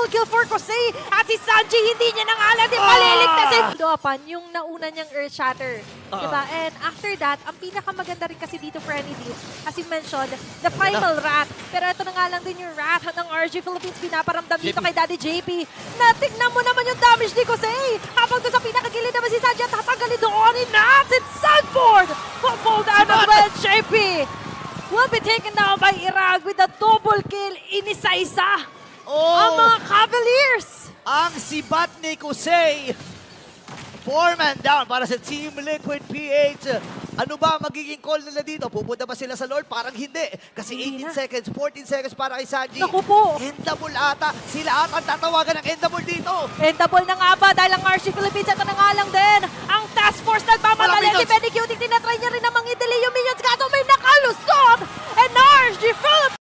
double kill for Kosei. At si Sanji hindi niya nang alam din paliligtasin. Doapan, yung nauna niyang Earth Shatter. Diba? And after that, ang pinakamaganda rin kasi dito for Anydeal, as you mentioned, the final rat. Pero ito na nga lang din yung rat ng RG Philippines pinaparamdam dito kay Daddy JP. Natignan mo naman yung damage ni Kosei. Habang doon sa pinakagilid naman si Sanji at tatanggalin doon ni Nats and Sanford. Pulled out of well, JP will be taken down by Irag with a double kill. Inisa-isa ang mga Cavaliers. Ang sibat ni Kosei. 4-man down para sa Team Liquid PH. Ano ba magiging call nila dito? Pupunta ba sila sa Lord? Parang hindi. Kasi Hindi 18 na. seconds, 14 seconds para kay Sanji. Naku po. Endable ata. Sila ata ang tatawagan ng Endable dito. Endable na nga ba dahil ang RC Philippines ito na nga lang din. Ang task force nagmamadali Malapit si doon. Benny Cutie. Tinatry niya rin namang i-delay yung minions kaso may nakalusot. And RG Philippines